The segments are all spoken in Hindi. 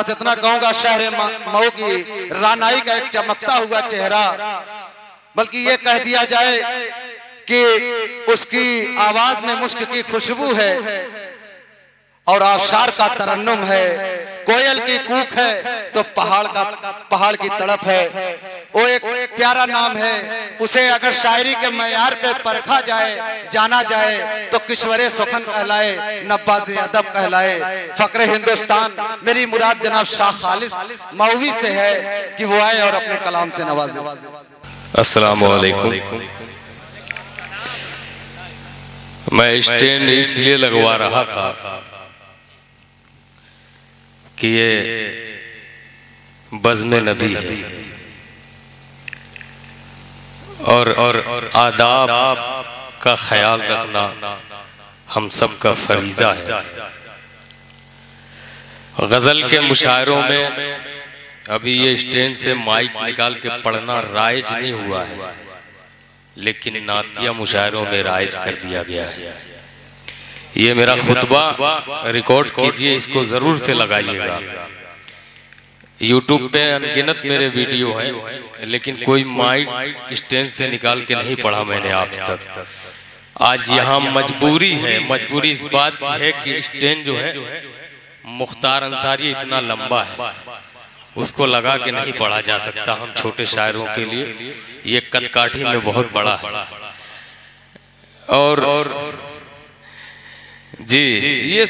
बस इतना कहूंगा, शहर मऊ की रानाई का एक चमकता हुआ चेहरा, बल्कि ये कह दिया जाए कि उसकी आवाज में मुस्क की खुशबू है और आबशार का तरन्नुम है, कोयल की कूक है तो पहाड़ की तड़प है। वो एक प्यारा नाम है, उसे अगर शायरी के मयार पे परखा जाए, जाना जाए तो किश्वरे सुखन कहलाए, नब्बाज़े अदब कहलाए। फक्र हिंदुस्तान मेरी मुराद जनाब शाह खालिस मौवी से है कि वो आए और अपने कलाम से नवाजे। अस्सलाम वालेकुम। मैं स्टैंड इसलिए लगवा रहा था कि ये बज़्म नबी है और आदाब का ख्याल रखना हम सब का फरीज़ा है। गज़ल के मुशायरों में अभी ये स्टैंड से माइक निकाल के पढ़ना राइज नहीं हुआ है, लेकिन नातिया मुशायरों में राइज कर दिया गया है। ये मेरा खुतबा रिकॉर्ड कीजिए, इसको जरूर से लगाइएगा। यूट्यूब पे अनगिनत मेरे वीडियो हैं, लेकिन कोई माइक स्टैंड से निकाल के नहीं पढ़ा मैंने आज तक। आज यहाँ मजबूरी है, मजबूरी इस बात की है कि स्टैंड जो है मुख्तार अंसारी इतना लंबा है, उसको लगा के नहीं पढ़ा जा सकता। हम छोटे शायरों के लिए ये कदकाठी में बहुत बड़ा है। और जी ये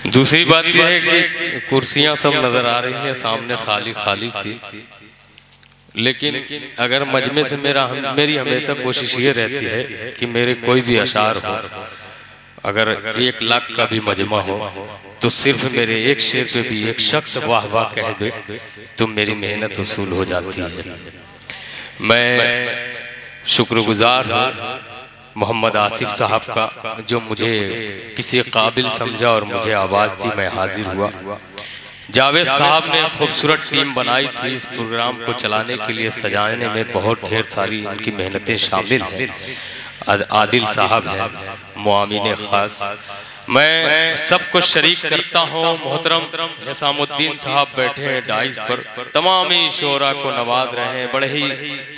दूसरी बात यह है कि कुर्सियां सब नजर आ रही हैं सामने खाली खाली सी, लेकिन अगर मजमे से मेरी हमेशा कोशिश ये रहती है कि मेरे कोई भी अशार हो, अगर 1 लाख का भी मजमा हो तो सिर्फ मेरे एक शेर पे भी एक शख्स वाह वाह कह दे तो मेरी मेहनत वसूल हो जाती है। मैं शुक्रगुजार हूँ मोहम्मद आसिफ साहब का, जो मुझे किसी काबिल समझा और मुझे आवाज़ दी, मैं हाजिर हुआ। जावेद साहब ने खूबसूरत टीम बनाई थी इस प्रोग्राम को चलाने के लिए, सजाने में बहुत ढेर सारी उनकी मेहनतें शामिल हैं। आदिल साहब हैं, मुआमिन खास, मैं सबको शरीक करता हूँ। मोहतरम हिसामुद्दीन साहब बैठे हैं डाइस पर, तमामी शोरा को नवाज रहे हैं, बड़े ही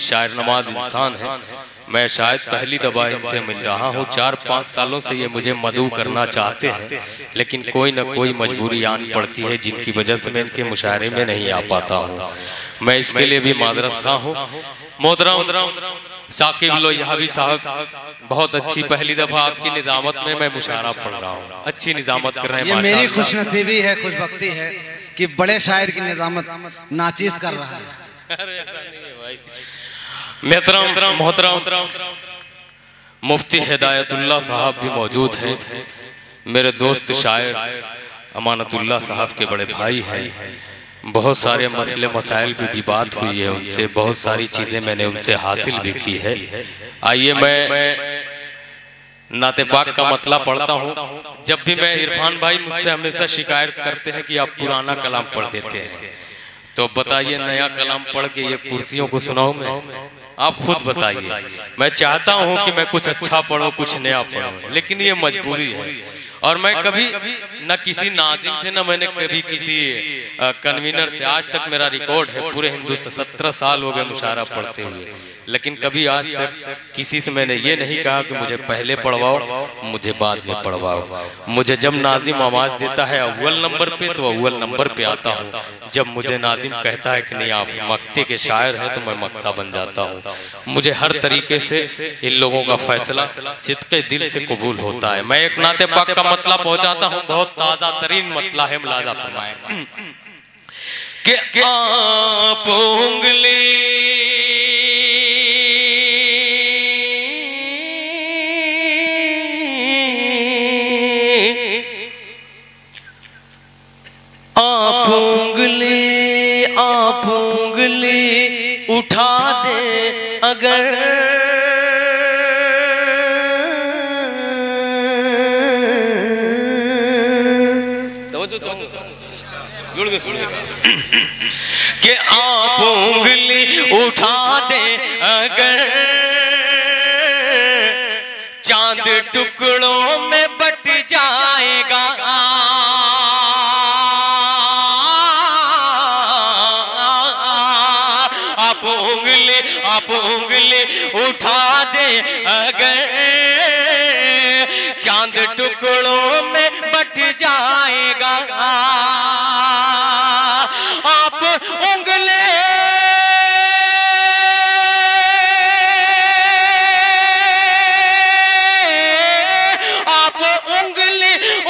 शायर नवाज इंसान हैं। मैं शायद पहली दफा इनसे मिल रहा हूँ, 4-5 सालों से ये मुझे मदऊ करना चाहते हैं, लेकिन कोई न कोई मजबूरी आन पड़ती है जिनकी वजह से मैं इनके मुशायरे में नहीं आ पाता हूँ। मैं इसके लिए भी माजरत खा हूँ। मोहतरम साकिब लोहियावी साहब, बहुत अच्छी, पहली दफा आपकी निजामत में मैं मुशायरा पढ़ रहा हूँ, अच्छी निजामत कर रहे हैं। ये मेरी खुशनसीबी है, खुशबख्ती है कि बड़े शायर की निजामत नाचीज कर रहा है। मोहतरम मुफ्ती हिदायतुल्लाह साहब भी मौजूद हैं, मेरे दोस्त शायर अमानतुल्लाह साहब के बड़े भाई हैं। बहुत सारे मसले मसाइल पे भी बात हुई है उनसे, बहुत सारी चीजें मैंने उनसे हासिल भी की है। आइए मैं नाते पाक का मतलब पढ़ता हूँ। जब भी मैं, इरफान भाई मुझसे हमेशा शिकायत करते हैं कि आप पुराना कलाम पढ़ देते हैं, तो बताइए नया कलाम पढ़ के ये कुर्सियों को सुनाऊं मैं? आप खुद बताइए। मैं चाहता हूं कि मैं कुछ अच्छा पढ़ूं, कुछ नया पढ़ूं, लेकिन ये मजबूरी है। और मैं कभी न किसी नाजिम से, न मैंने कभी किसी कन्वीनर से, आज तक मेरा रिकॉर्ड है पूरे हिंदुस्तान 17 साल हो गए मुशायरा पढ़ते हुए, लेकिन कभी आज तक किसी से मैंने ये नहीं कहा कि मुझे पहले पढ़वाओ, मुझे बाद में पढ़वाओ। मुझे जब नाजिम आवाज देता है अव्वल नंबर पे तो अव्वल नंबर पे आता हूँ। जब मुझे नाजिम कहता है कि नहीं आप मक्ते के शायर हैं, तो मैं मक्ता बन जाता हूँ। मुझे हर तरीके से इन लोगों का फैसला सिद्क़े दिल से कबूल होता है। मैं एक नाते पाक का मतला पहुंचाता हूँ, बहुत ताजा तरीन मतला है, मुलाजा फरमाएं कि आप उंगली आप उंगली उठा दे अगर, कि आप उंगली उठा दे अगर, चांद टुकड़ों में बट जा उठा दे अगर चांद टुकड़ों में बट जाएगा। आप उंगली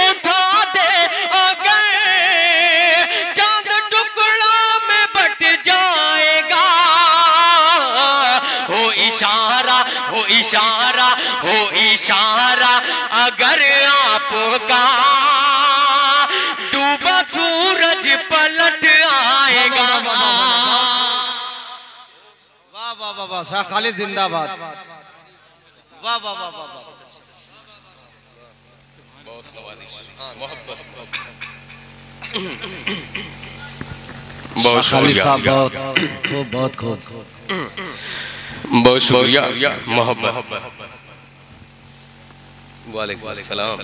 उठा दे अगर चांद टुकड़ों में बट जाएगा। हो इशारा हो इशारा हो इशारा अगर आपका डूबा सूरज पलट आएगा। वाह वाह वाह वाह, शाह खालिद जिंदाबाद। वाह वाह वाह वाह वाह, बहुत शुक्रिया साहब, बहुत खूब बहुत खूब। बहुत शुक्रिया मोहब्बत। वालेकुम अस्सलाम।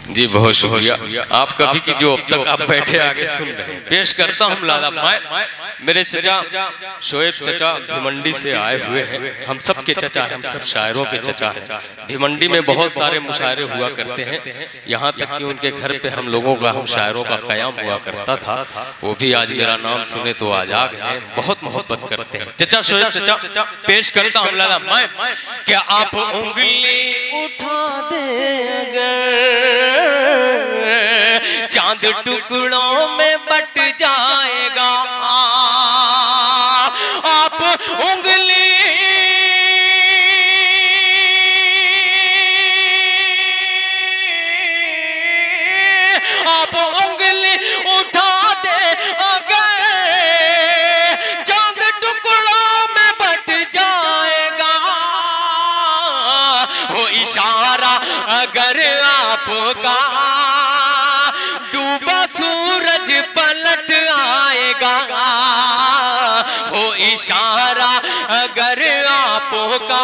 जी बहुत शुक्रिया आप कभी की जो अब तक आप बैठे आगे सुन रहे हैं। पेश करता हूँ लाला माए, मेरे चचा शोएब चचा भिमंडी से आए हुए हैं। हम सब के चचा हैं, हम सब शायरों के चचा हैं। भिमंडी में बहुत सारे मुशायरे हुआ करते हैं, यहाँ तक कि उनके घर पे हम लोगों का हम शायरों का कयाम हुआ करता था। वो भी आज मेरा नाम सुने तो आज आ गए, बहुत मोहब्बत करते हैं। चचा शोएब चचा पेश करता हूँ लाला माए, क्या आप उंगली उठा दे चांद टुकड़ों में बट जाएगा। आप उंगली उठा दे अगर चांद टुकड़ों में बट जाएगा। हो इशारा अगर आपका डूबा सूरज पलट आएगा। हो इशारा अगर आपका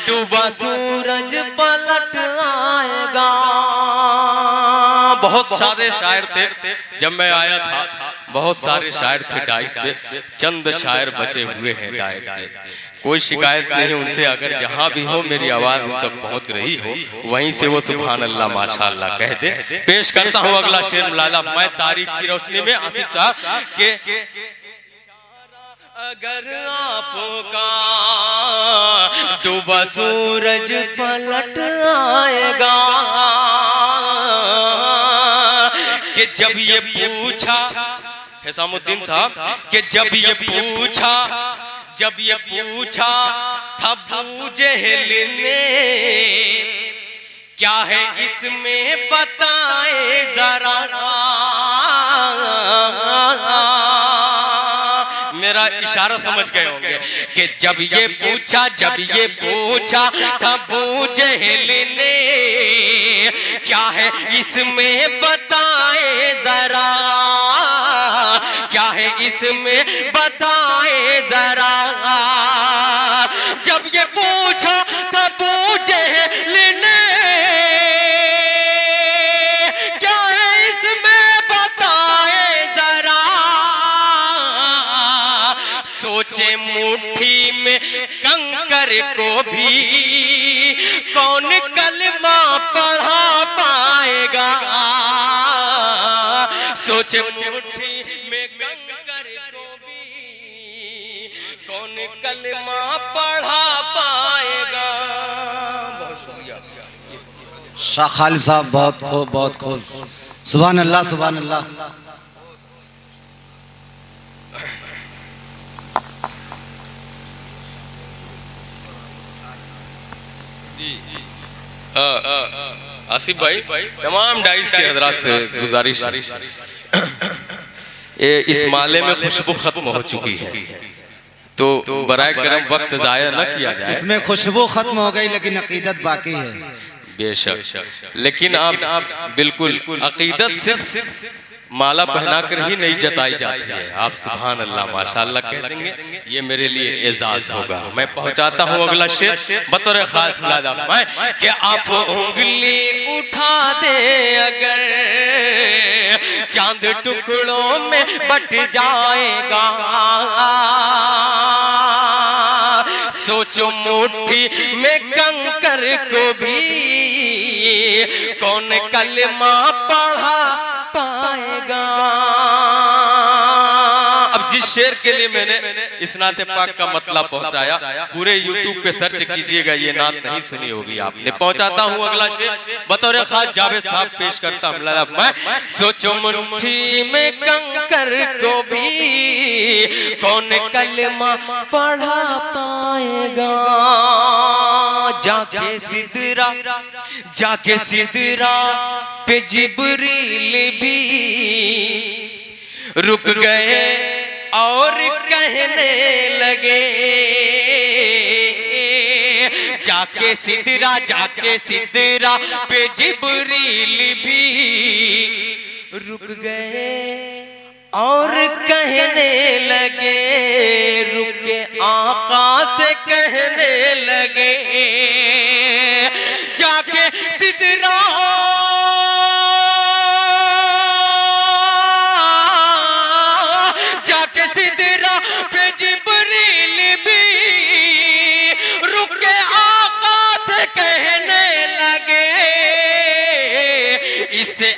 डूबा सूरज पलट आएगा। बहुत सारे शायर थे जब मैं आया था, बहुत सारे शायर थे डाइस पे, चंद शायर बचे हुए हैं डाइस पे। कोई शिकायत नहीं उनसे, अगर जहां भी हो मेरी आवाज उन तक पहुंच रही हो वहीं से वो सुभान अल्लाह माशाअल्लाह कह दे। पेश करता हूं अगला शेर लाला मैं तारीख की रोशनी में आसिफ साहब के अगर आपका डूबा सूरज पलट आएगा। कि जब ये पूछा हिसामुद्दीन साहब कि जब ये पूछा था अबू जहल ने क्या है इसमें बताए जरा। मेरा इशारा समझ गए होंगे कि जब ये पूछा था अबू जहल ने क्या है इसमें बताए जरा, क्या है इसमें बताए जरा। जब ये पूछा था अबू जहल ने क्या है इसमें बताए जरा। सोचे मुट्ठी में कंकर को भी कौन कलमा पढ़ा पाएगा। सोचे मुट्ठी में कंकर को भी कौन कलमा पढ़ा पाएगा। बहुत शुक्रिया शाह खालिद साहब, बहुत खूब बहुत खूब। सुभान अल्लाह सुभान अल्लाह। आसिफ भाई तमाम डाइस के हजरात से गुजारिश इस माले में खुशबू खत्म हो चुकी है तो बराए करम वक्त जाया न किया जाए। इसमें खुशबू खत्म हो गई लेकिन अकीदत बाकी है। बेशक, लेकिन आप बिल्कुल अकीदत सिर्फ माला पहनाकर ही नहीं जताई जाती है। आप सुभान अल्लाह माशाअल्लाह कह देंगे, ये मेरे लिए एजाज होगा। मैं पहुंचाता हूँ अगला शेर बतौर खास मुलादा कि आप उंगली उठा दे अगर चांद टुकड़ों में बट जाएगा। सोचो मुट्ठी में कंकर को भी कौन कलमा पढ़ा पाएगा। अब जिस शेर के लिए मैंने इस नाते पाक का मतलब पहुंचाया, पूरे YouTube पे सर्च कीजिएगा, ये नात नहीं सुनी होगी आपने। पहुंचाता हूं अगला शेर, बतौर खास जावेद साहब पेश करता हूं मैं। सोचो मुट्ठी में कंकर को भी कौन कलमा पढ़ा पाएगा। जाके सिदरा पे जिब्रील भी रुक गए और कहने लगे। जाके सिदरा पे जिब्रील भी रुक गए और कहने लगे। रुके आका से कहने लगे। जाके सिदरा पे जिब्रील भी रुके आका से कहने लगे। इससे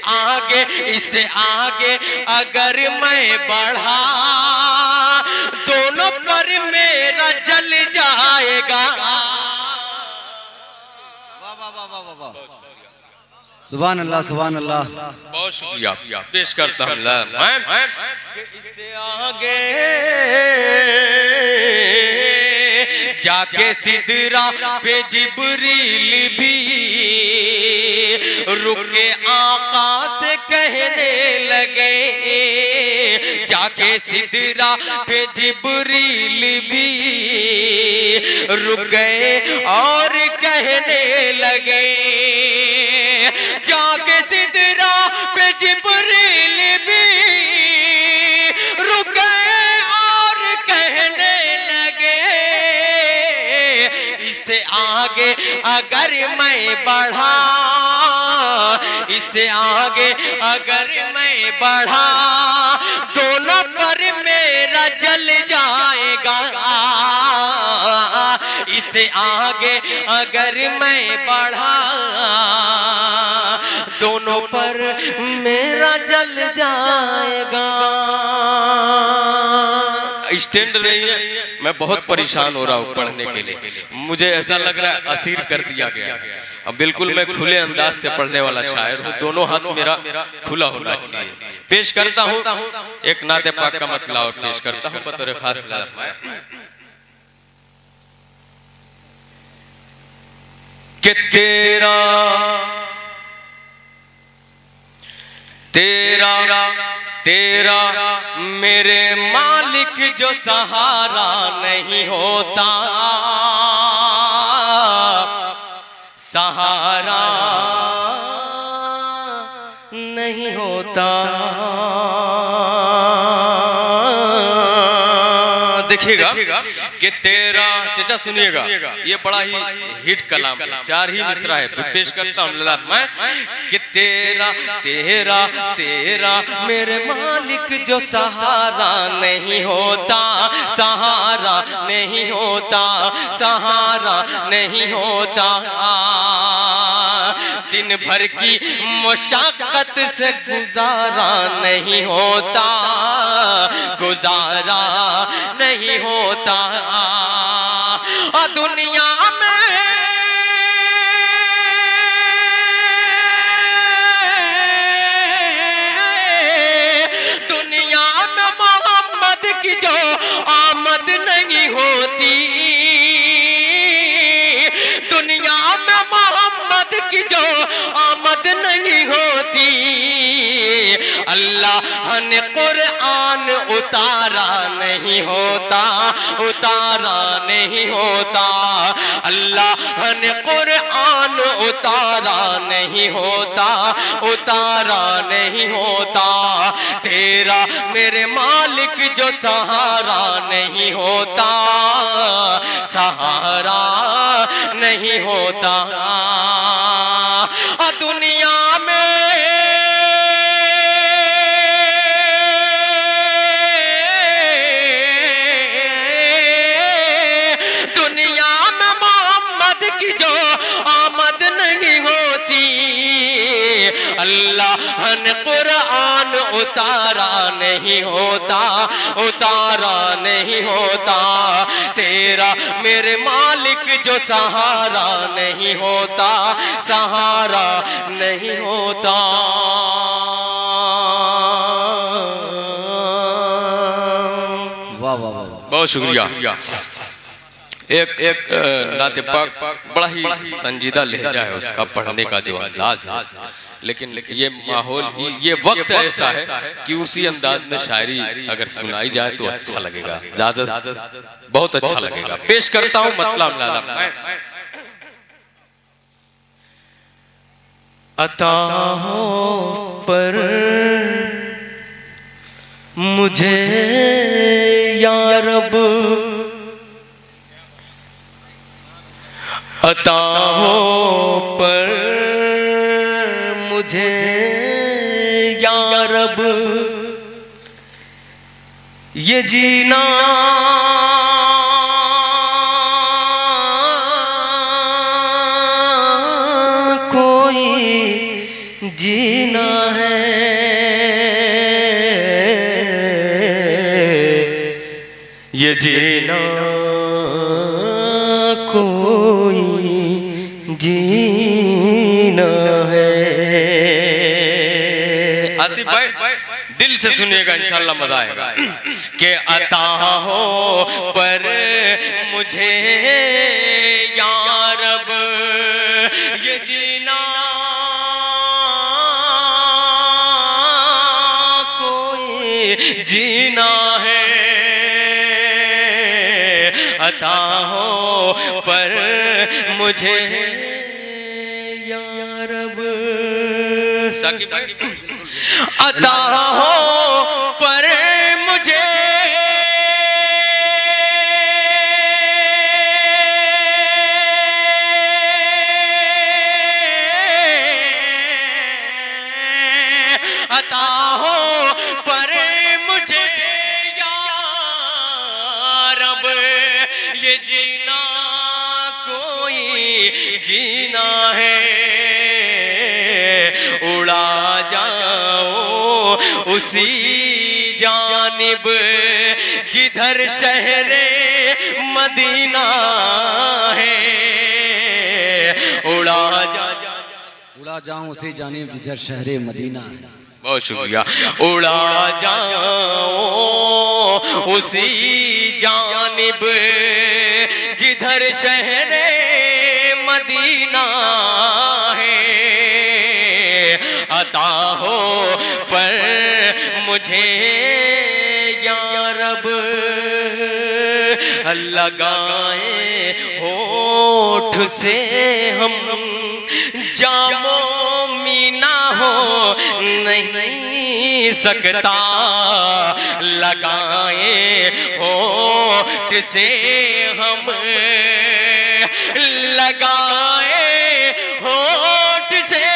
आगे अगर मैं बढ़ा दोनों पर मेरा जल जाएगा। सुभान अल्लाह, सुभान अल्लाह। बहुत शुक्रिया पेश करता हूँ मैं। इससे आगे जाके सिदरा पे जिब्रील भी रुके आका से कहने लगे। जाके सिदरा पे जिब्रील भी रुक गए और कहने लगे। जाके सिदरा पे जिब्रील भी रुक गए और कहने लगे। इससे आगे अगर मैं बढ़ा, इससे आगे अगर मैं बढ़ा दोनों पर मेरा जल जाएगा। इससे आगे अगर मैं बढ़ा दोनों पर मेरा जल जाएगा। स्टैंड नहीं है, मैं बहुत परेशान हो रहा हूँ पढ़ने के लिए। मुझे ऐसा लग रहा है असीर कर दिया गया। अब बिल्कुल मैं खुले अंदाज से पढ़ने वाला शायर हूँ, दोनों हाथ मेरा खुला होना चाहिए। पेश करता हूँ एक नाते पाक का मतलब और पेश करता हूँ बतौर खास। कि तेरा मेरे मालिक जो सहारा नहीं होता, सहारा नहीं होता। देखिएगा कि तेरा, चचा सुनिएगा, ये बड़ा ही हिट कलाम है, 4 ही मिसरा है। पेश करता हूँ मैं कि तेरा मेरे मालिक जो सहारा नहीं होता, सहारा नहीं होता, सहारा नहीं होता। दिन भर की मुशक्कत से गुजारा नहीं होता, गुजारा नहीं होता। दुनिया में मोहम्मद की जो आमद नहीं होती, दुनिया में मोहम्मद की जो आमद नहीं होती। अल्लाह ने कुरान उतारा नहीं होता, उतारा नहीं होता। अल्लाह ने कुरान उतारा नहीं होता, उतारा नहीं होता। तेरा मेरे मालिक जो सहारा नहीं होता, सहारा नहीं होता। दुनिया में उतारा नहीं होता, उतारा नहीं होता। तेरा मेरे मालिक जो सहारा नहीं होता, सहारा नहीं होता। वाह वाह वाह, बहुत शुक्रिया। एक नाते पाक बड़ा ही संजीदा लहजा है उसका, पढ़ने का जो अंदाज है, लेकिन ये माहौल, ये वक्त ऐसा है कि उसी अंदाज में शायरी अगर सुनाई जाए तो अच्छा लगेगा, ज्यादा बहुत अच्छा लगेगा। पेश करता हूँ मतलब लाला। अता हो पर मुझे या रब, अता हो पर मुझे या रब, ये जीना कोई जीना है, ये जीना कोई जीना है। आसिफ भाई दिल से सुनिएगा, इंशाल्लाह मजा आएगा। कि अता हो पर मुझे या रब, ये जीना कोई जीना है, अता हो पर मुझे या रब। अता हो पर मुझे अता हो पर मुझे या रब, ये जीना कोई जीना है, उड़ा जाओ उसी जानिब जिधर शहरे मदीना है, उड़ा जाऊं उसी जानिब जिधर शहरे मदीना है। बहुत शुक्रिया। उड़ा जाओ उसी जानिब जिधर शहरे मदीना है, अता हो पर मुझे या रब, लगाए होठ से हम जामो मीना हो नहीं सकता, लगाए होठ से हम, लगाए होठ से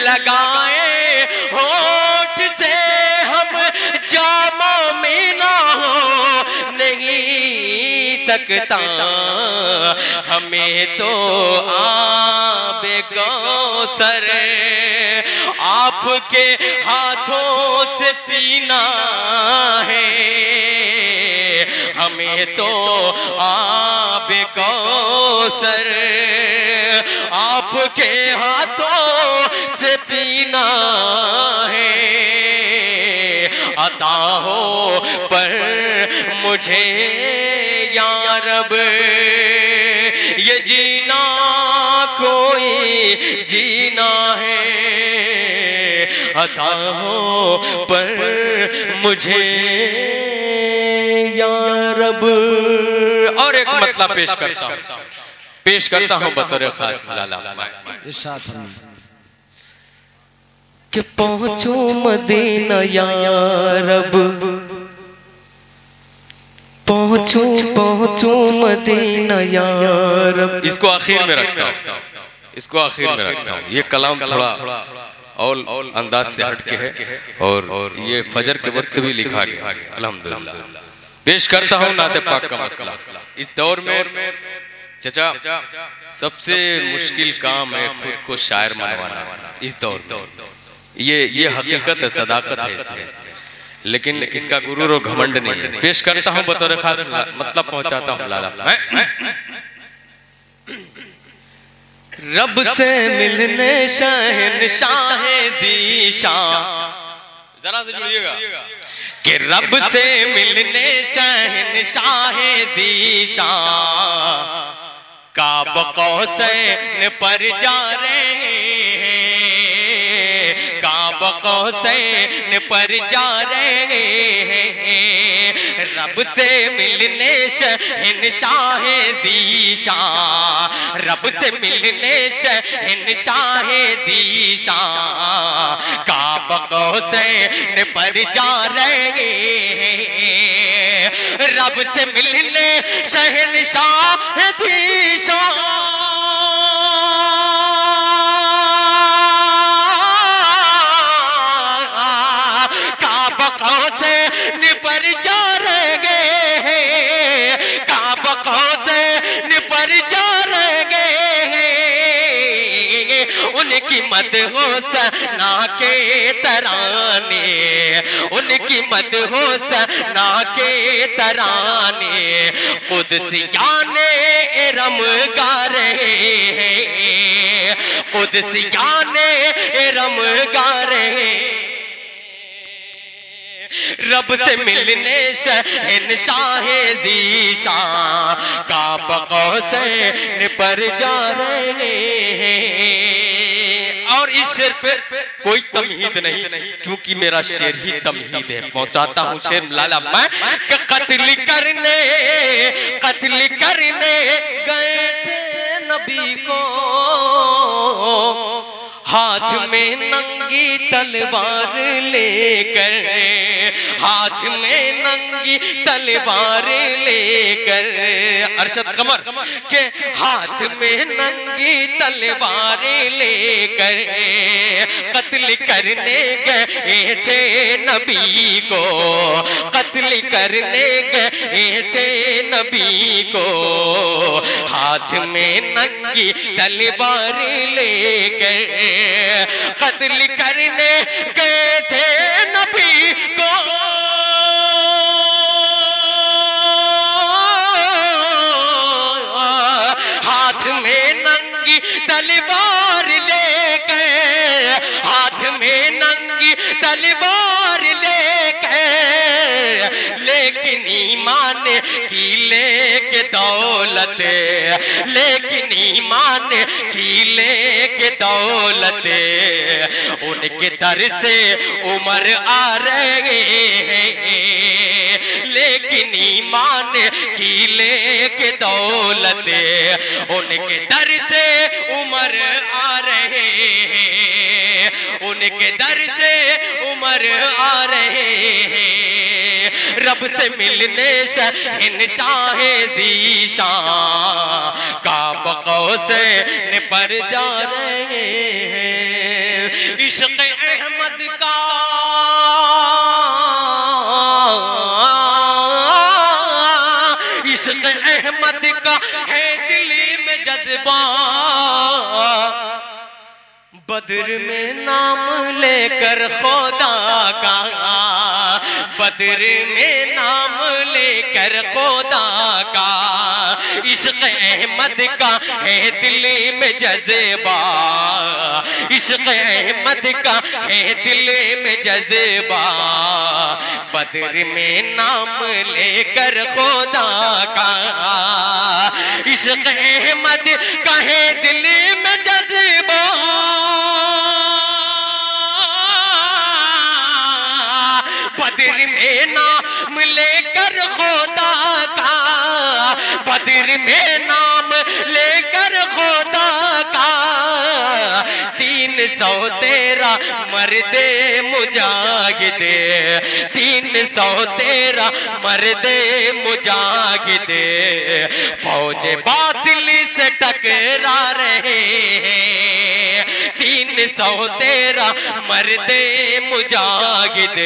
लगाए होठ से हम जामो मीना हो नहीं सकता, हमें तो आबे कौसर आपके हाथों से पीना है, हमें तो आबे कौसर आपके हाथों से पीना है, अता हो पर मुझे या रब, ये जीना कोई जीना है, अता हो पर मुझे या रब। और एक मतलब पेश करता हूँ बतौर खास मलाला। कि पहुँचो मदीना या रब, पहुँचो मदीना या रब। इसको आखिर में रखता हूँ, इसको आखिर में रखता हूँ। ये कलाम थोड़ा और अंदाज से हटके है और ये फजर के वक्त भी लिखा गया। अल्हम्दुलिल्लाह। पेश करता हूँ नाते पाक का मतलब। इस दौर में चाचा, सबसे मुश्किल काम है खुद को शायर मनवाना इस दौर में। ये हकीकत है, सदाकत है इसमें, लेकिन इसका गुरूर और घमंड नहीं है। पेश करता हूँ बतौर खास, मतलब पहुंचाता हूँ लाला। रब से मिलने शहंशाह ज़ीशान, जरा से जुड़िएगा कि रब से मिलने शहंशाह ज़ीशान काब कौसैन पर जा रहे हैं, काब कौसैन पर जा रहे हैं। रब से मिलने शहंशाह ज़ीशान, रब से मिलने शहंशाह ज़ीशान काब कौसैन पर जा रहे हैं। रब से मिलने शहंशाह ज़ीशान काब कौसैन पर जा रहे हैं, काब कौसैन पर जा रहे हैं। उनकी मदहोसना के तराने, उनकी मदहोसना के तराने कुदसियाने इरम गा रहे हैं, कुदसियाने इरम गा रहे हैं। रब से मिलने शहंशाह ज़ीशान काब कौसैन पर जा रहे हैं। और इस शेर पे कोई तमहीद नहीं, क्योंकि मेरा शेर ही तमहीद है। पहुंचाता हूँ शेर लाला मैं कि कत्ल करने गए थे नबी को, हाथ में नंगी तलवार लेकर, हाथ में नंगी तलवार लेकर, अरशद कमर के हाथ में नंगी तलवार लेकर कत्ल करने गए थे नबी को, कत्ल करने गए थे नबी को, हाथ में नंगी तलवार लेकर कत्ल करने गए थे नबी को। हाथ में नंगी तलवार लेकर, हाथ में नंगी तलवार लेकर, लेकिन ईमान की लेके दौलत, लेकिन ईमान की लेके दौलत, उनके दर से उमर आ रहे हैं। लेकिन ईमान की लेके दौलत, उनके दर से उमर आ रहे हैं, उनके दर से उमर आ रहे हैं। रब से मिलने शहंशाह ज़ीशान काब कौसैन पर जा रहे हैं। इश्क़ अहमद का इश्क़ अहमद का है दिल में जज्बा, बद्र में नाम लेकर खुदा का, बद्र में नाम लेकर खुदा का, इश्क़ अहमद का है दिल में जज्बा, इश्क़ अहमद का है दिल में जज्बा, बद्र में नाम लेकर खुदा का, इश्क़ अहमद का है दिल में जज्बा, बद्र में नाम लेकर खुदा का, बद्र में नाम लेकर खुदा का, 313 मर्दे मुजाहिदे, 313 मर्दे मुजाहिदे फौज बातिल से टकरा रहे हैं, 3 सौ तेरा मर्दे मुजाहिद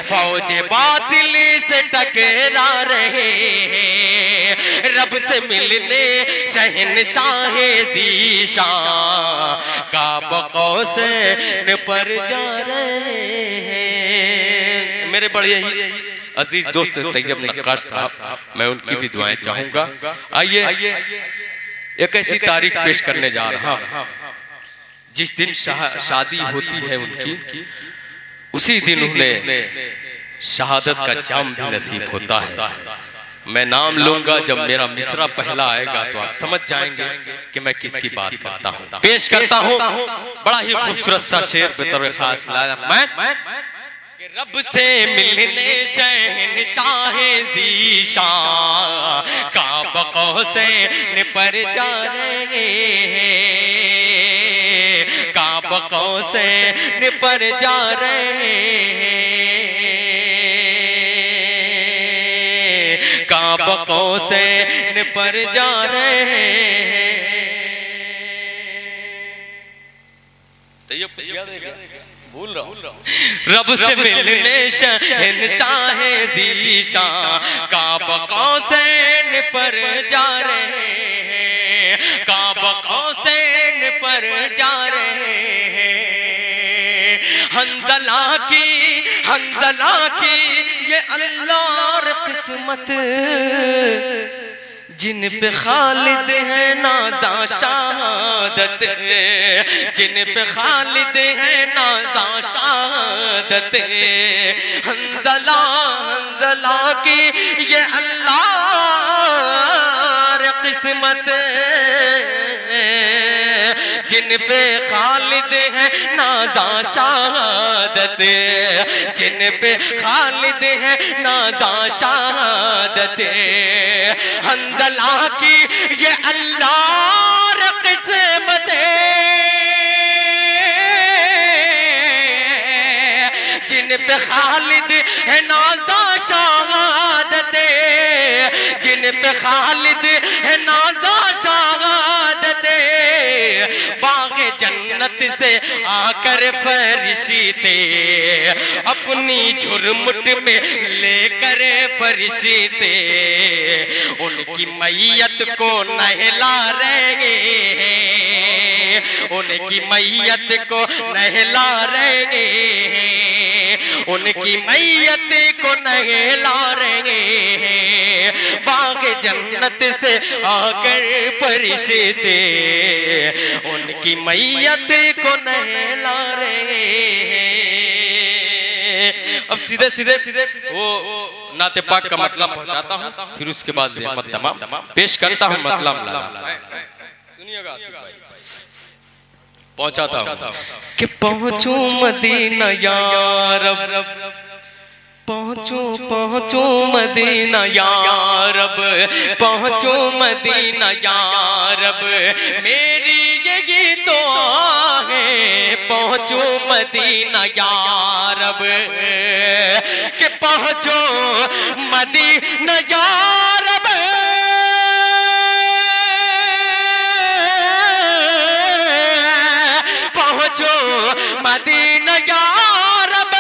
फौज बातिल से टकरा रहे हैं, रब से मिलने शहंशाह ज़ीशान काब कौसैन पर जा रहे हैं। मेरे बड़े ही अजीज दोस्त तैयब नक्काश साहब, मैं उनकी भी दुआएं चाहूंगा। आइए एक ऐसी तारीख पेश करने जा रहा हूं जिस दिन शादी होती है उनकी, उसी दिन उन्हें शहादत का जाम भी नसीब होता है। मैं नाम लूंगा, जब मेरा मिसरा पहला आएगा तो आप समझ जाएंगे कि मैं किसकी बात करता हूँ। पेश करता हूँ बड़ा ही खूबसूरत सा शेर बेतौर खास लाया मैं कि रब से मिलने शहंशाह ज़ीशान काब कौसैन पर जा रहे हैं, काब कौसैन पर जा रहे हैं, काब कौसैन पर जा रहे हैं। तो ये पूछिया देगा, भूल रहा हूँ। रब से मिलने शहंशाह ज़ीशान काब कौसैन पर जा रहे हैं, काब कौसैन पर जा रहे हैं। हंज़ला की ये अल्लाह किस्मत, जिन पे खालिद है नाज़ा शहादत, जिन पे खालिद है नाज़ा शहादत। हंज़ला की ये अल्लाह किस्मत, जिन पे खालिद है नाज़ा शहादत, जिन पे खालिद है नाज़ा शहादत। हंज़ला की ये अल्लाह किस्मत, जिन पे खालिद है नाज़ा शहादत, जिन पे खालिद है नाज़ा शहादत। बाग़े जन्नत से आकर फरिश्ते अपनी झुरमुट में लेकर फरिश्ते उनकी मैयत को नहला रहे हैं, उनकी मैयत को नहला रहे हैं, उनकी मैयत को नहला रहे हैं। बाग़े जन्नत से आकर फरिश्ते उनकी मैयत को नहला रहे हैं। अब सीधे सीधे वो नाते पाक का मतलब पहुंचाता हूँ, फिर उसके बाद ज़हमत तमाम पेश करता हूँ। मतलब सुनिएगा पहुंचाता हूँ कि पहुंचूं मदीना या रब, पहुंचूं मदीना या रब, पहुंचूं मदीना या रब, मेरी यही दुआ है। पहुंचूं मदीना या रब, कि पहुंचो मदीना या रब, पहुंचो मदीना या रब,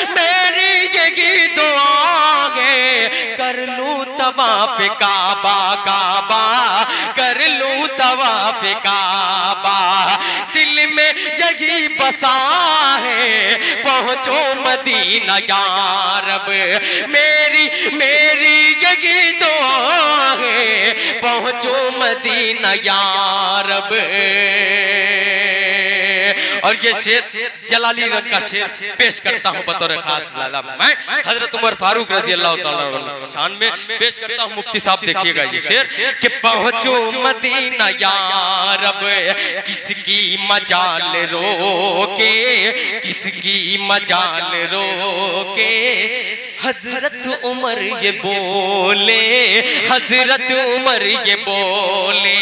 मेरी यही दुआ है। कर लूं तवाफ काबा काबा, कर लूं तवाफ काबा, दिल में यही बसा है। पहुंचो मदीना या रब, मेरी यही दुआ है। पहुंचो मदीना या रब। और ये शेर जलाली रंग का शेर पेश करता हूँ बतौर खास लाला। मैं हजरत उमर फारूक रजी अल्लाह ताला शान में पेश करता हूँ। मुफ्ती साहब देखिएगा ये शेर कि पहुँचो मदीना या रब, किसकी मजाल रोके, किसकी मजाल रोके। हजरत उमर ये बोले, हजरत उमर ये बोले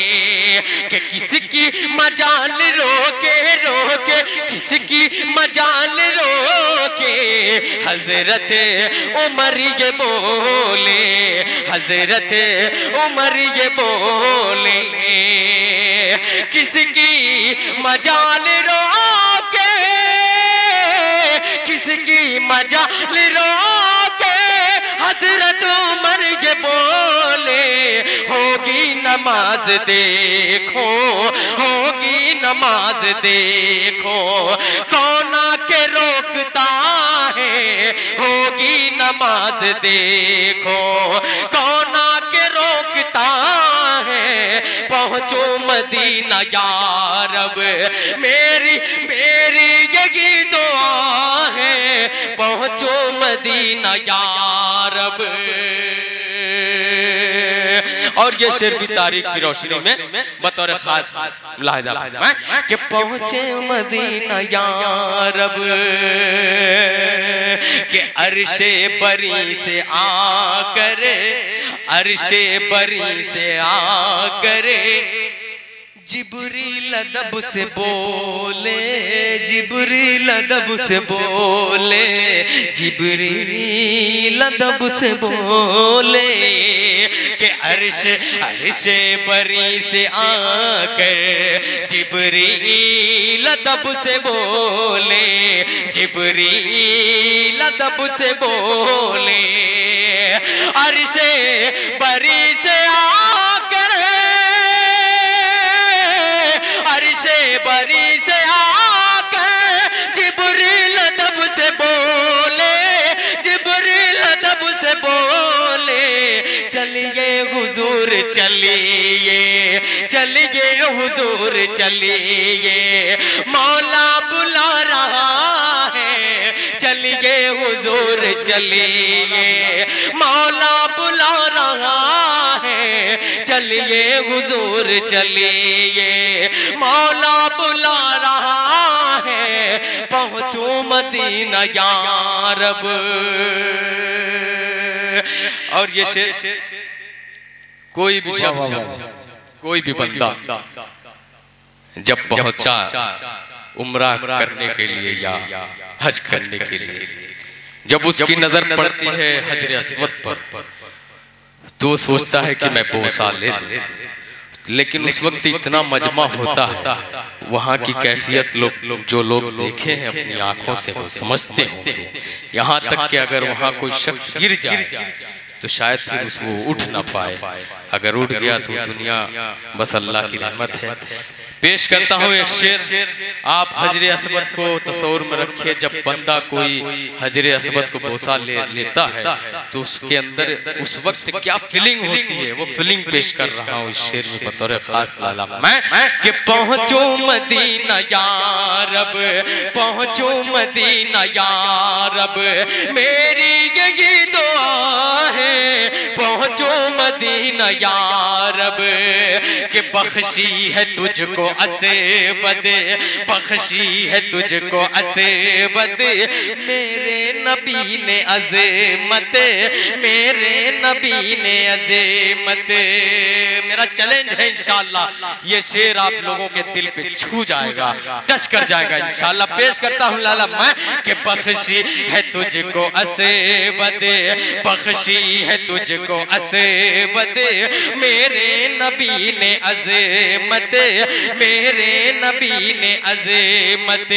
कि किसकी मजाल रोके रोके, किसकी मजाल रोके। हजरत उमर ये बोले, हजरत उमर ये बोले किसकी मजाल रोके, किसकी मजाल रोके हजरत उमर ये बोले, होगी नमाज देखो, होगी नमाज देखो, कौन आके रोकता है, होगी नमाज देखो, कौन आके रोकता है, पहुंचो मदीना या रब, मेरी मेरी यही दुआ है, पहुंचो मदीना या रब। और ये शेर भी तारीख की रोशनी में बतौर खास मुलाहिजा कि पहुंचे मदीना या रब के अर्शे बरी से आकर, अर्शे बरी से आकर जिब्रील अदब से बोले, जिब्रील अदब से बोले, जिब्रील अदब से बोले कि अर्श अर्शे बरी से आकर जिब्रील अदब से बोले, जिब्रील अदब से बोले, अर्शे बरी से आकर, अर्शे बरी से आकर जिब्रील अदब से बोले, जिब्रील अदब से बोले, चलिए हुजूर चलिए, चलिए हुजूर चलिए, मौला बुला रहा है, चलिए हुजूर चलिए, मौला बुला रहा है, चलिए हुजूर चलिए, मौला बुला रहा है, पहुंचो मदीना या रब। और ये शेर कोई भी शख्स, कोई भी बंदा जब पहुंचा उम्रा करने के लिए या हज करने के लिए, जब उसकी नजर पड़ती है हजर अस्वद पर तो सोचता है कि मैं बोसा ले लूं, लेकिन उस वक्त इतना मजमा होता है, वहाँ की कैफियत लोग जो लोग देखे हैं अपनी आंखों से वो समझते होंगे। यहाँ तक कि अगर वहाँ कोई शख्स गिर जाए तो शायद फिर उसको उठ ना पाए, अगर उठ गया तो दुनिया बस अल्लाह की रहमत है। पेश करता हूँ एक शेर, आप हजरे अस्वद को तस्वुर में रखिए, जब बंदा कोई हजरे अस्वद को बोसा लेता है तो उसके अंदर उस वक्त क्या फीलिंग होती है, वो फीलिंग पेश कर रहा हूँ इस शेर में बतौर खास मैं कि पहुंचो मदीना या रब, पहुंचो मदीना या रब, मेरी यही दुआ है, पहुंचो मदीना या रब कि बख्शी है तुझको असेबद, बख्शी है तुझको असेबद, मेरे नबी ने अज़मत, मेरे नबी ने अज़मत। मेरा चैलेंज है इंशाअल्लाह ये शेर आप लोगों के दिल पे छू जाएगा, टच कर जाएगा इंशाअल्लाह। पेश करता हूँ लाला मैं कि बख्शी है तुझको असेबद, बख्शी है तुझको असेबद, मेरे नबी ने अज़मत, मेरे नबी ने अज़मत,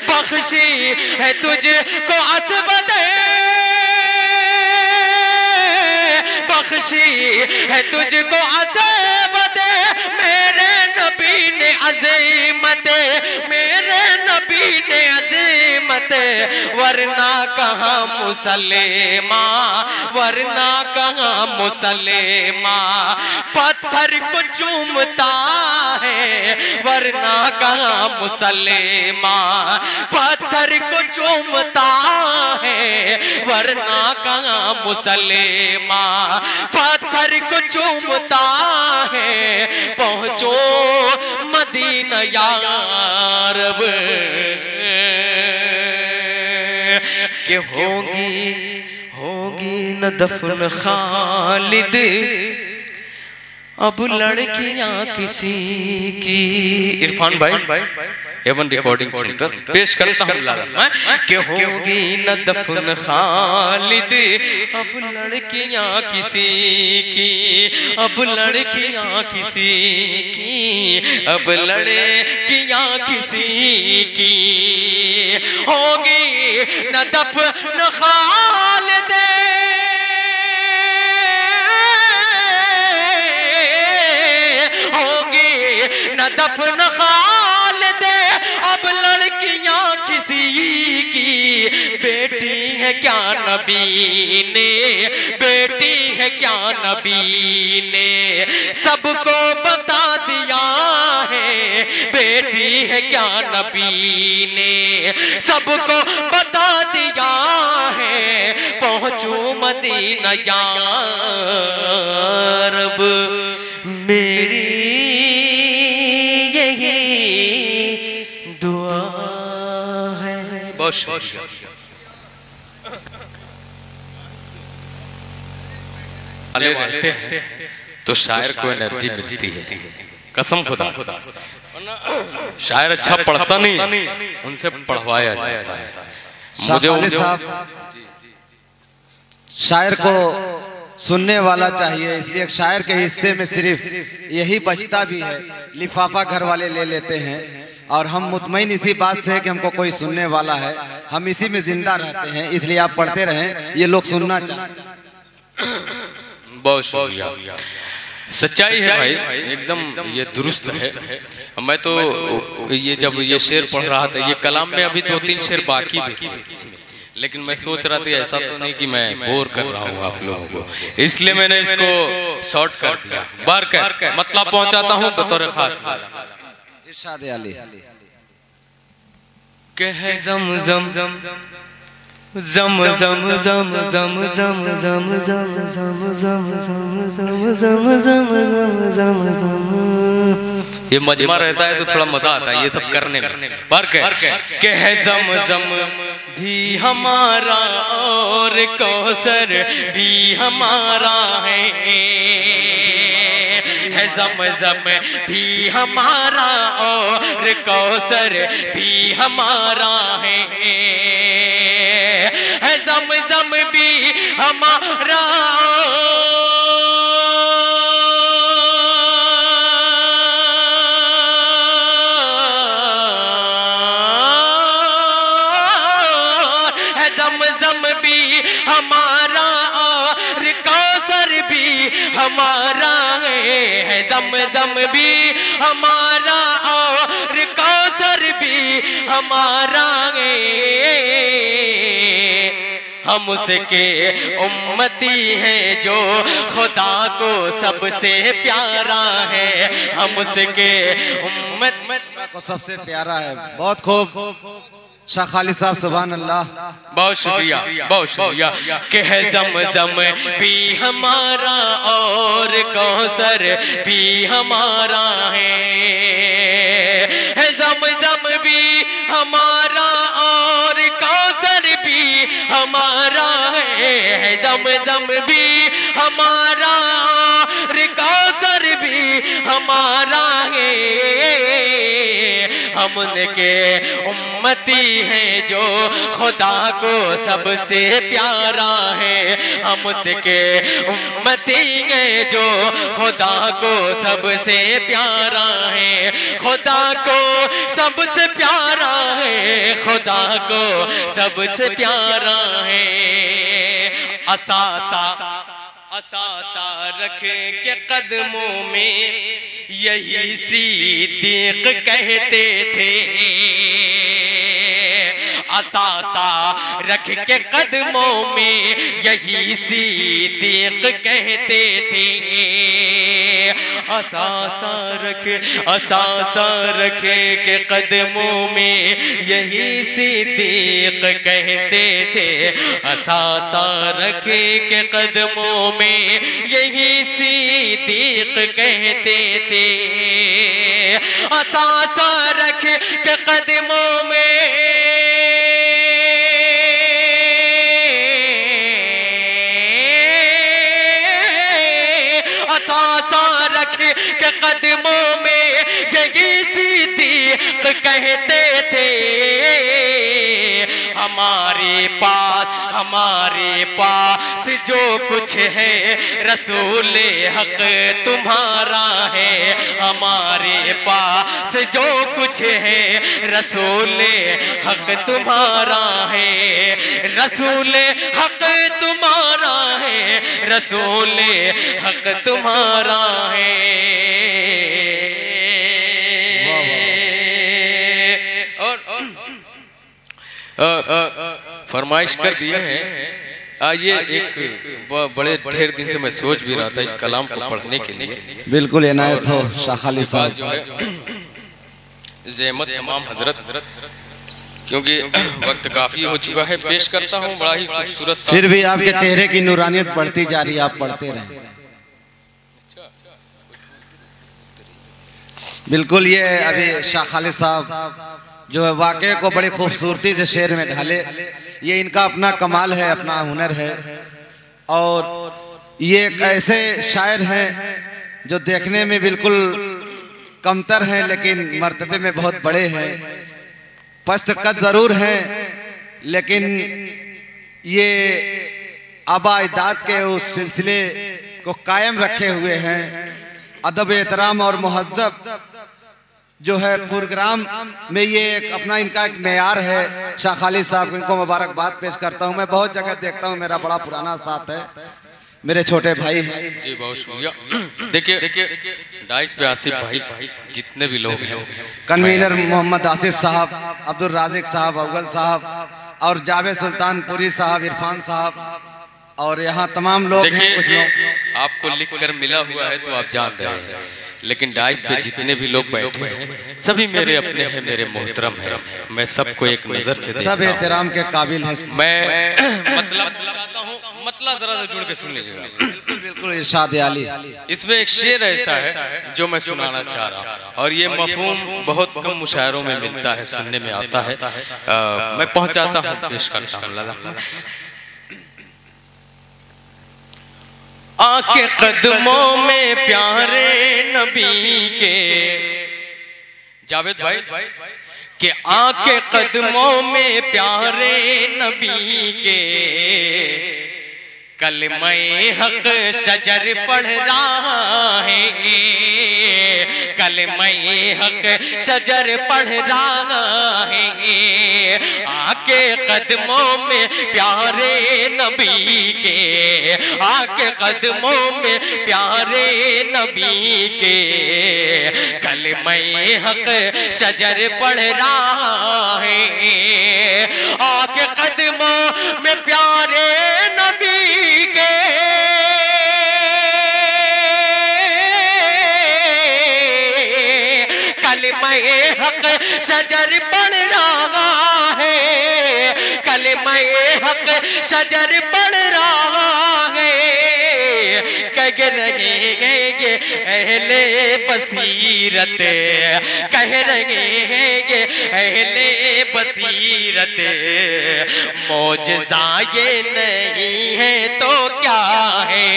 बख्शी है तुझको असबद, बख्शी है तुझको असबद, मेरे नबी ने अज़मत, मेरे नबी ने अज़मत, वरना कहाँ मुसल्लेमा, वरना कहाँ मुसल्लेमा, पत्थर को चूमता है, वरना कहाँ मुसल्लेमा, पत्थर को चूमता है, वरना कहाँ मुसल्लेमा, पत्थर को चूमता है, पहुंचो मदीना या रब कि होगी होगी न दफन खालिद, अब लड़कियां किसी की। इरफान भाई एवन रिकॉर्डिंग सेंटर पेश करता हूँ लाला कि होगी न दफन खालिद अब लड़कियां किसी की, अब लड़कियां किसी की, अब लड़कियां किसी की, होगी न दफन खालिद न दफन खालिद अब लड़कियां किसी की, बेटी है क्या नबी ने, बेटी है क्या नबी ने सबको बता दिया है, बेटी है क्या नबी ने सबको बता दिया है, पहुंचू मदीना या रब मेरी दुआ है। बहुत शुक्रिया। रहते हैं तो शायर को एनर्जी मिलती है, कसम खुदा। शायर अच्छा पढ़ता नहीं, उनसे पढ़वाया जाता है। मुझे साहब शायर को सुनने वाला चाहिए, इसलिए शायर के हिस्से में सिर्फ यही बचता भी है, लिफाफा घर वाले ले लेते हैं और हम मुतमईन इसी बात से है कि हमको कोई सुनने वाला है, हम इसी में जिंदा रहते हैं, इसलिए आप पढ़ते रहें, ये लोग सुनना चाहते हैं। बहुत शुक्रिया। सच्चाई है भाई, एकदम ये दुरुस्त है। मैं तो ये जब ये शेर पढ़ रहा था, ये कलाम में अभी 2-3 शेर बाकी भी थे, लेकिन मैं सोच रहा था ऐसा तो नहीं कि मैं बोर कर रहा हूँ आप लोगों को, इसलिए मैंने इसको शॉर्ट कर दिया। बार कर मतलब पहुंचाता हूँ बतौर खास। इरशाद अली कह ज़म-ज़म ज़म-ज़म ज़म-ज़म ज़म-ज़म ज़म-ज़म ज़म-ज़म, ये मजमा रहता है तो थोड़ा मजा आता है ये सब करने में। बार कह ज़म-ज़म भी हमारा और कौसर भी हमारा है, ज़म-ज़म भी हमारा और कौसर भी हमारा है, ज़म-ज़म भी हमारा हमारा है, ज़म-ज़म भी हमारा और कौसर भी हमारा है, हम उसके उम्मती हैं जो खुदा को सबसे प्यारा है, हम उसके उम्मत को सबसे प्यारा है। बहुत खूब शाह खालिद साहब, सुभान अल्लाह। बहुत शुक्रिया, बहुत शुक्रिया। कि है ज़म-ज़म भी हमारा और कौसर भी हमारा है, ज़म-ज़म भी हमारा और कौसर भी हमारा है, ज़म-ज़म भी हमारा और कौसर भी हमारा है, हम उनके उम्मती हैं जो खुदा को सबसे प्यारा है, हम उसके उम्मती हैं जो खुदा को सबसे प्यारा है, खुदा को सबसे प्यारा है, खुदा को सबसे प्यारा है। असासा रख के कदमों में यही सिद्दीक कहते थे, असासा रख के कदमों में यही सिद्दीक कहते थे, असासा रख के कदमों में यही सिद्दीक कहते थे, असासा रख के कदमों में यही सिद्दीक कहते थे, असासा रख के कदमों में असासा मुबारक के कदमों में यही सिद्दीक कहते थे, हमारे पास जो कुछ है रसूल हक तुम्हारा है, हमारे पास जो कुछ है रसूल हक तुम्हारा है, रसूल हक तुम्हारा है, रसूल हक तुम्हारा है। फरमाइश कर दिए हैं। ये एक बड़े ढेर दिन से मैं सोच भी रहा था इस कलाम को पढ़ने के लिए। बिल्कुल इनायत हो शाह खालिद साहब। ज़हमत तमाम हजरत, क्योंकि वक्त काफी हो चुका है। पेश करता हूँ बड़ा ही खूबसूरत। फिर भी आपके चेहरे की नूरानियत बढ़ती जा रही है, आप पढ़ते रहें। बिल्कुल, ये अभी शाह खालिद साहब जो है वाक़े को बड़ी खूबसूरती से शेर में ढाले, ये इनका अपना कमाल है, अपना हुनर है। और ये एक ऐसे शायर हैं जो देखने में बिल्कुल कमतर हैं लेकिन मर्तबे में बहुत बड़े हैं। पस्त कद ज़रूर हैं लेकिन ये आबा अजदाद के उस सिलसिले को कायम रखे हुए हैं। अदब एहतराम और महज़्ज़ब जो है प्रोग्राम में ये एक अपना इनका एक मेयार है। शाह खालिद साहब को इनको मुबारकबाद पेश करता हूँ। मैं बहुत जगह देखता हूँ, मेरा बड़ा पुराना साथ है, मेरे छोटे भाई हैं जी, बहुत शुक्रिया। देखिए डाइस पे आसिफ भाई, जितने भी लोग हैं, कन्वीनर मोहम्मद आसिफ साहब, अब्दुल राजिक साहब, अव्वल साहब और जावेद सुल्तानपुरी साहब, इरफान साहब और यहाँ तमाम लोग हैं। कुछ लोग आपको लिख कर मिला हुआ है तो आप जान रहे हैं, लेकिन डाइस पे जितने भी लोग बैठे हैं सभी मेरे अपने हैं, मेरे मोहतरम हैं। मैं सबको एक नजर से सब एहतराम के काबिल हैं। मैं मतलब चाहता हूँ, मतलब जरा सा जुड़ के सुन लीजिएगा। बिल्कुल बिल्कुल इरशाद आली। इसमें एक शेर ऐसा है जो मैं सुनाना चाह रहा हूँ, और ये मफहूम बहुत कम मुशायरों में मिलता है, सुनने में आता है। मैं पहुंचाता हूँ, पेश करता हूँ। आके कदमों में प्यारे नबी के, जावेद भाई के आके कदमों में प्यारे नबी के, कलमे हक शजर पढ़ रहा है, कलमे हक शजर पढ़ रहा है। आके कदमों में प्यारे नबी के, आके कदमों में प्यारे नबी के, कलमे हक शजर पढ़ रहा है। आके कदमों में प्यारे नबी के, कलमे हक शजर पढ़ रहा है, कलमे हक शजर पढ़ रहा है। कह रहे हैं ये अहले बसीरत, कह रहे हैं ये अहले बसीरत, मौजज़ा ये नहीं है तो क्या है।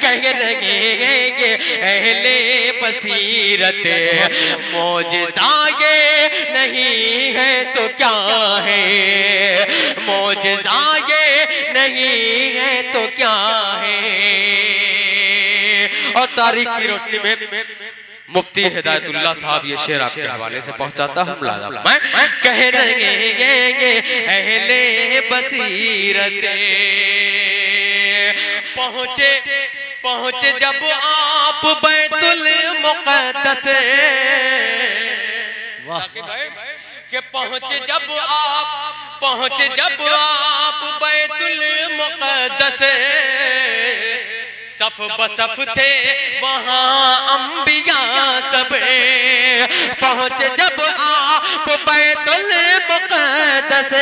कह रहे हैं ये अहले बसीरत, मौजज़ा ये नहीं है तो क्या है, मौजज़ा ये नहीं है तो क्या है। और तारीख की रोशनी में मुफ्ती हिदायतुल्लाह साहब ये शेर आपके हवाले से पहुंचाता हूँ। मैं कह रहे हैं ये अहले बसीरत, पहुंचे जब आप बैतुल मुक़द्दस के, पहुंचे जब आप बैतुल मुक़द्दस, सफ बसफ थे वहाँ अंबिया सब, पहुँच जब आप बैतुल मुक़द्दस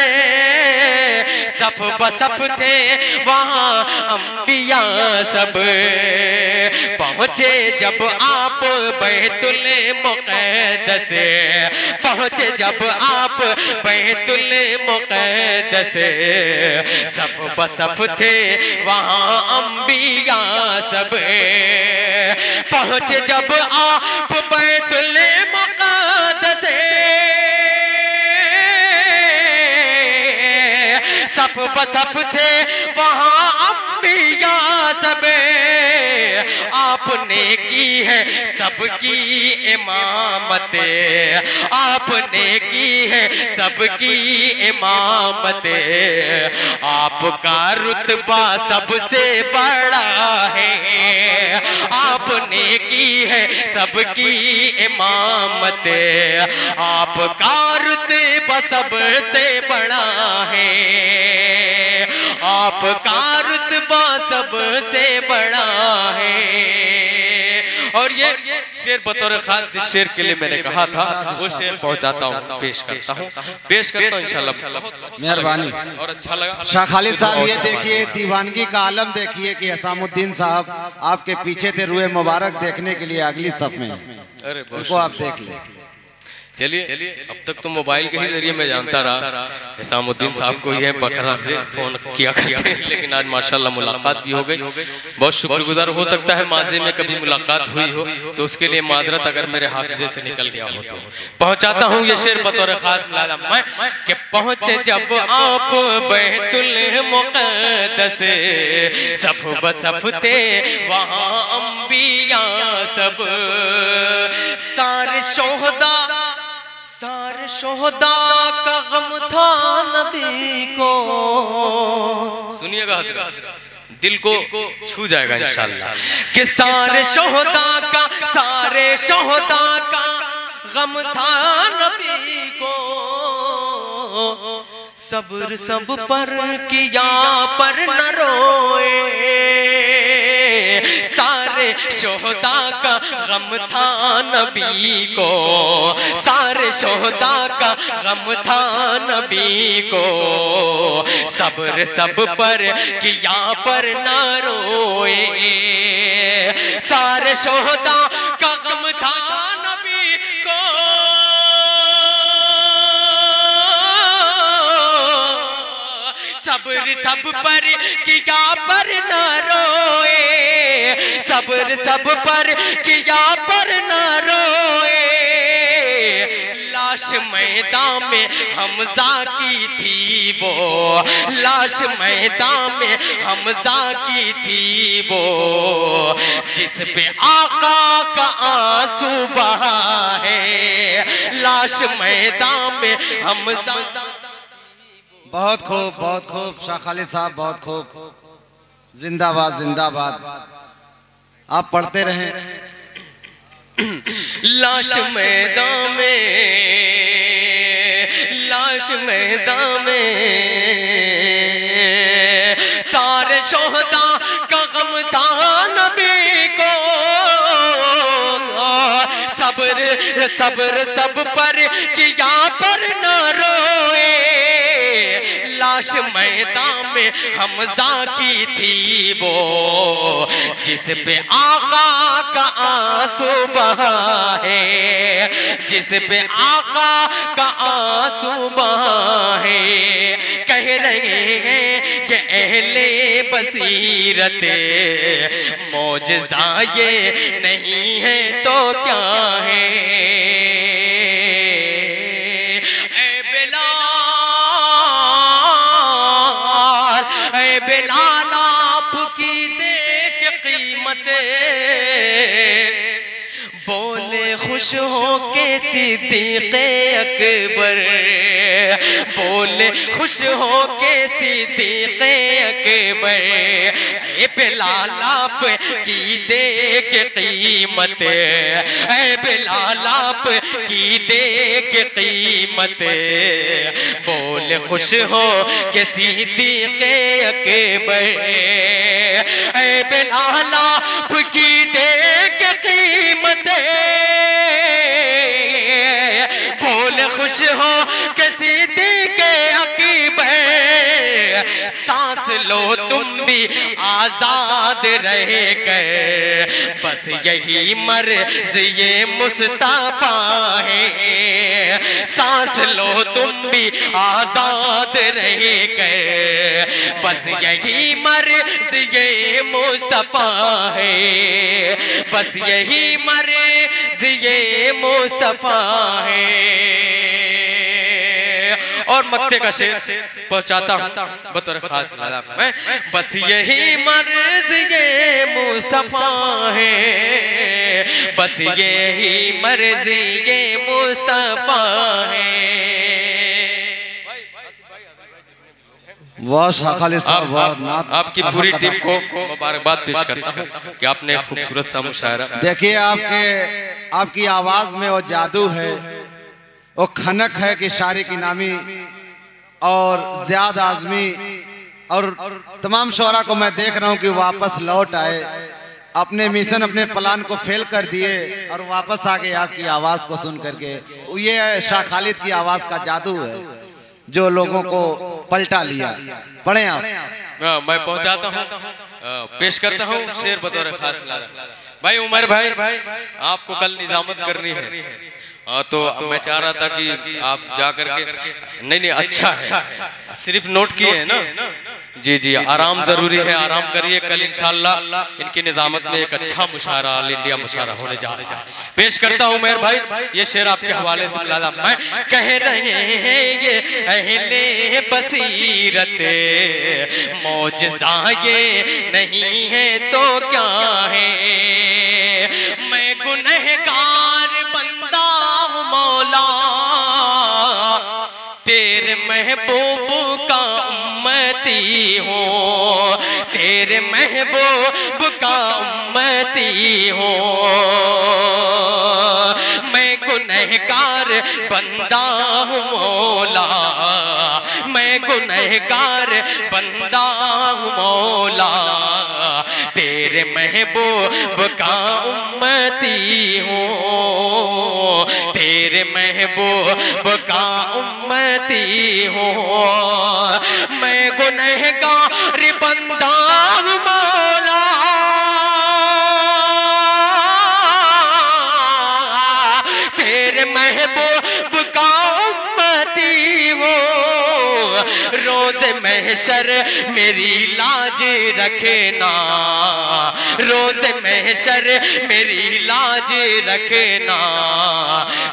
सफ बसफ थे वहाँ अंबिया सब। पहुँचे जब आप बैतुल मुक़द्दस, पहुँचे जब आप बैतुल मुक़द्दस सफ बसफ थे वहाँ अंबिया सब। पहुँचे जब आप बैतुल मुक़द्दस सफ बसफ थे वहाँ अंबिया सब। आपने की है सबकी इमामत, आपने की है सबकी इमामत। आपका रुतबा सबसे बड़ा है, आपने की है सबकी इमामत। आपका रुतबा सबसे बड़ा है, आपका रुतबा सबसे बड़ा है। और ये शेर बतौर खास शेर के लिए मैंने कहा था, वो शेर पहुंचाता हूँ, पेश करता हूँ इंशाल्लाह। मेहरबानी और अच्छा लगा। शाह खालिद साहब ये देखिए दीवानगी का आलम देखिए कि हसामुद्दीन साहब आपके पीछे थे, रुए मुबारक देखने के लिए अगली सफ में, अरे उनको आप देख ले। चलिए अब तक तो मोबाइल के ही जरिए मैं जानता रहा हिसामुद्दीन साहब को ये बखरा से फोन किया करते हैं, लेकिन आज माशाल्लाह मुलाकात भी हो गई। बहुत शुक्रगुजार। हो सकता है माजी में कभी मुलाकात हुई हो तो उसके लिए माजरत अगर मेरे हाफिजे से निकल गया हो तो पहुंचाता हूँ ये शेर बतौर खास मैं कि पहुंचे जब आप बैतुल मुक़द्दस सफ बसफ थे वहाँ अंबिया सब। सारे शोहदा का गम था नबी को। सुनिएगा हज़रत, दिल को छू जाएगा इंशाअल्लाह कि सारे शोहदा का गम था नबी को। सब्र सब पर किया पर न रोए, सारे शोहदा का गम था नबी को, सारे शोहदा का गम था नबी को। सब्र सब पर किया पर न रोए, सारे शोहदा का गम था नबी को। सब्र सब पर किया पर न रोए, सब्र सब पर किया पर न रोए। लाश मैदान में हमजा की थी वो, लाश मैदान में हमजा की थी वो, जिस पे आका का आंसू बहा है। लाश मैदान में हमजा। बहुत खूब शाह खालिद साहब, बहुत खूब। जिंदाबाद जिंदाबाद। आप पढ़ते रहें। लाश मैदान में, लाश मैदान में सारे शोहदा का गम था नबी को। सब्र सब्र सब पर किया पर न रोए, लाश मैदान में हमजा की थी वो, जिस पे आका का आंसू बहा है, जिस पे आका का आंसू बहा है। कह रहे हैं कि अहले बसीरत मौजज़ा ये नहीं है तो क्या है। बिलाल आपकी देख कीमत, बोले खुश हो के सिद्दीक़े अकबर, बोले खुश हो के सिद्दीक़े अकबर। बिलाल आपकी देख कीमत, बिलाल आपकी देख कीमत, बोले खुश हो के सिद्दीक़े अकबर। बिलाल आपकी देख कीमत, बोले खुश हो के सिद्दीक़े सांस लो तुम भी आजाद रह गए, बस यही मर्ज ये मुस्तफा है। सांस लो तुम भी आजाद रह गए, बस यही मर्ज ये मुस्तफा है, बस यही मर्ज ये मुस्तफा है। और मक्ते का शेर पहुंचाता हूं बतौर खास मैं, बस यही मर्ज ये मुस्तफा है, बस यही मर्ज ये मुस्तफा है। वाह शाह खालिद साहब, वाह। आपकी पूरी टीम को मुबारकबाद पेश करता हूं कि आपने खूबसूरत सा मुशायरा। देखिए आपकी आवाज में वो जादू है, वो खनक है कि शायरी की नामी और ज़ियाद आज़मी और तमाम शोरा को मैं देख रहा हूं कि वापस लौट आए, अपने मिशन अपने प्लान को फेल कर दिए और वापस आ गए आपकी आवाज़ को सुन करके। ये शाह खालिद की आवाज़ का जादू है जो लोगों को पलटा लिया। पढ़े आप। मैं पहुंचाता हूं, पेश करता हूं शेर बतौर खास भाई उमर भाई, आपको कल निजामत करनी है। तो मैं चाह रहा था कि आप जा करके, नहीं अच्छा है, सिर्फ नोट किए है ना। जी जी, आराम जरूरी है, आराम करिए। कल इंशाल्लाह इनकी निजामत में एक अच्छा मुशायरा, ऑल इंडिया मुशायरा होने जा रहा है। पेश करता हूँ मेहर भाई, ये शेर आपके हवाले से मैं कह रहे हैं ये अहले बसीरत, मौजज़ा ये नहीं है तो क्या है। मैं गुनहगार बंदा हूँ मौला, तेरे महबूब का उम्मती हूँ, तेरे महबूब का उम्मती हूँ। मैं गुनहगार बंदा हूँ मौला, मैं गुनहगार बंदा हूँ मौला, तेरे महबूब का उम्मती हूँ, तेरे महबूब का उम्मती हूँ। मैं गुनहगार बंदा हूँ मौला, तेरे महबूब का उम्मती हूँ। रोज़ महशर मेरी लाज रखना, रोज़ महशर मेरी लाज रखना,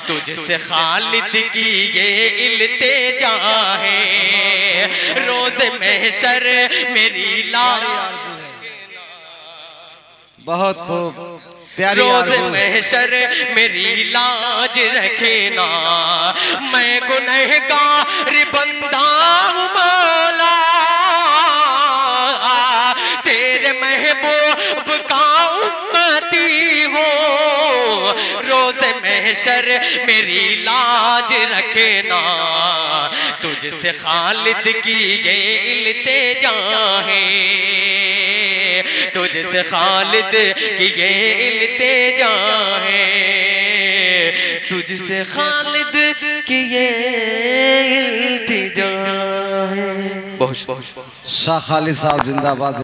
तुझसे खालिद की ये इल्तिजा है। रोज़ महशर मेरी लाज, बहुत खूब प्यारी रोज़ महशर मेरी लाज रखना। मैं गुनहगार बंदा हूँ मौला, तेरे महबूब का उम्मती हूँ। रोज़ महशर मेरी लाज रखना, तुझसे खालिद की ये इल्तिजा है, तुझसे खालिद की ये इल्तिजा है, तुझसे खालिद की ये इल्तिजा है। बहुत शाह खालिद साहब जिंदाबाद।